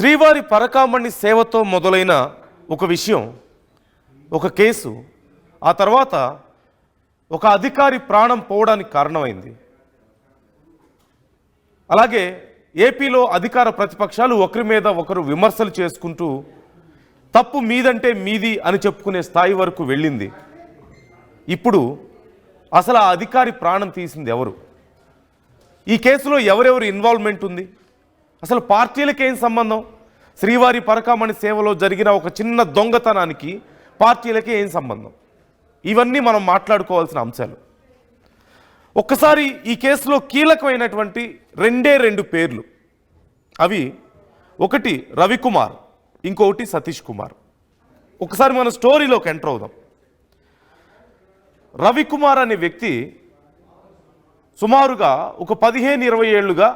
శ్రీవారి పరకామణి సేవతో మొదలైన ఒక విషయం, ఒక కేసు, ఆ తర్వాత ఒక అధికారి ప్రాణం పోవడానికి కారణమైంది. అలాగే ఏపీలో అధికార ప్రతిపక్షాలు ఒకరి మీద ఒకరు విమర్శలు చేసుకుంటూ తప్పు మీదంటే మీది అని చెప్పుకునే స్థాయి వరకు వెళ్ళింది. ఇప్పుడు అసలు ఆ అధికారి ప్రాణం తీసింది ఎవరు? ఈ కేసులో ఎవరెవరు ఇన్వాల్వ్మెంట్ ఉంది? అసలు పార్టీలకు ఏం సంబంధం? శ్రీవారి పరకామణి సేవలో జరిగిన ఒక చిన్న దొంగతనానికి పార్టీలకి ఏం సంబంధం? ఇవన్నీ మనం మాట్లాడుకోవాల్సిన అంశాలు. ఒక్కసారి ఈ కేసులో కీలకమైనటువంటి రెండు పేర్లు, అవి ఒకటి రవికుమార్, ఇంకొకటి సతీష్ కుమార్. ఒకసారి మన స్టోరీలోకి ఎంటర్ అవుదాం. రవికుమార్ అనే వ్యక్తి సుమారుగా ఒక 15-20 ఏళ్లుగా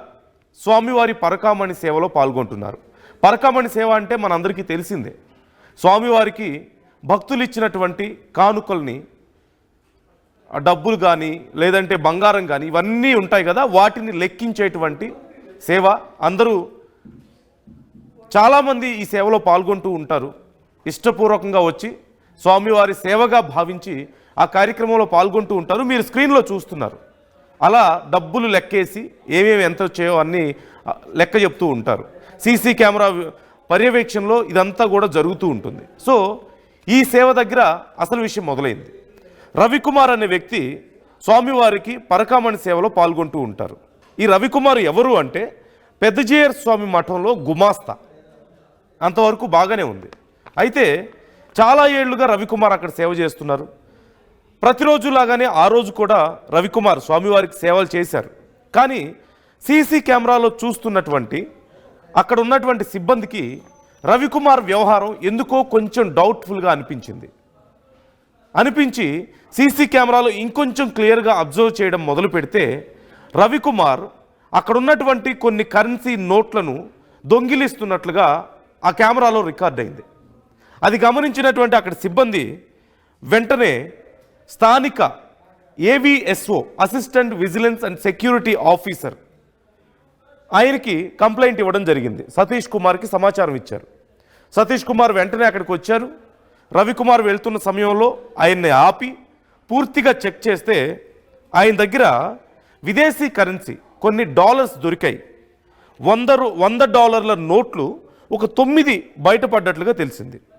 స్వామివారి పరకామణి సేవలో పాల్గొంటున్నారు. పరకామణి సేవ అంటే మనందరికీ తెలిసిందే. స్వామివారికి భక్తులు ఇచ్చినటువంటి కానుకల్ని, డబ్బులు కానీ లేదంటే బంగారం కానీ ఇవన్నీ ఉంటాయి కదా, వాటిని లెక్కించేటువంటి సేవ. అందరూ చాలామంది ఈ సేవలో పాల్గొంటూ ఉంటారు. ఇష్టపూర్వకంగా వచ్చి స్వామివారి సేవగా భావించి ఆ కార్యక్రమంలో పాల్గొంటూ ఉంటారు. మీరు స్క్రీన్లో చూస్తున్నారు. అలా డబ్బులు లెక్కేసి ఏమేమి ఎంత వచ్చాయో అన్నీ లెక్క చెప్తూ ఉంటారు. సీసీ కెమెరా పర్యవేక్షణలో ఇదంతా కూడా జరుగుతూ ఉంటుంది. సో ఈ సేవ దగ్గర అసలు విషయం మొదలైంది. రవికుమార్ అనే వ్యక్తి స్వామివారికి పరకామణి సేవలో పాల్గొంటూ ఉంటారు. ఈ రవికుమార్ ఎవరు అంటే పెద్దజీయర్ స్వామి మఠంలో గుమాస్తా. అంతవరకు బాగానే ఉంది. అయితే చాలా ఏళ్లుగా రవికుమార్ అక్కడ సేవ చేస్తున్నారు. ప్రతిరోజులాగానే ఆ రోజు కూడా రవికుమార్ స్వామివారికి సేవలు చేశారు. కానీ సీసీ కెమెరాలో చూస్తున్నటువంటి అక్కడ ఉన్నటువంటి సిబ్బందికి రవికుమార్ వ్యవహారం ఎందుకో కొంచెం డౌట్ఫుల్గా అనిపించి సీసీ కెమెరాలో ఇంకొంచెం క్లియర్గా అబ్జర్వ్ చేయడం మొదలు పెడితే రవికుమార్ అక్కడ ఉన్నటువంటి కొన్ని కరెన్సీ నోట్లను దొంగిలిస్తున్నట్లుగా ఆ కెమెరాలో రికార్డ్ అయింది. అది గమనించినటువంటి అక్కడ సిబ్బంది వెంటనే స్థానిక AVSO, assistant vigilance and security officer, ఆయనకి కంప్లైంట్ ఇవ్వడం జరిగింది. సతీష్ కుమార్కి సమాచారం ఇచ్చారు. సతీష్ కుమార్ వెంటనే అక్కడికి వచ్చారు. రవికుమార్ వెళ్తున్న సమయంలో ఆయన్ని ఆపి పూర్తిగా చెక్ చేస్తే ఆయన దగ్గర విదేశీ కరెన్సీ కొన్ని డాలర్స్ దొరికాయి. $100 నోట్లు ఒక 9 బయటపడ్డట్లుగా తెలిసింది.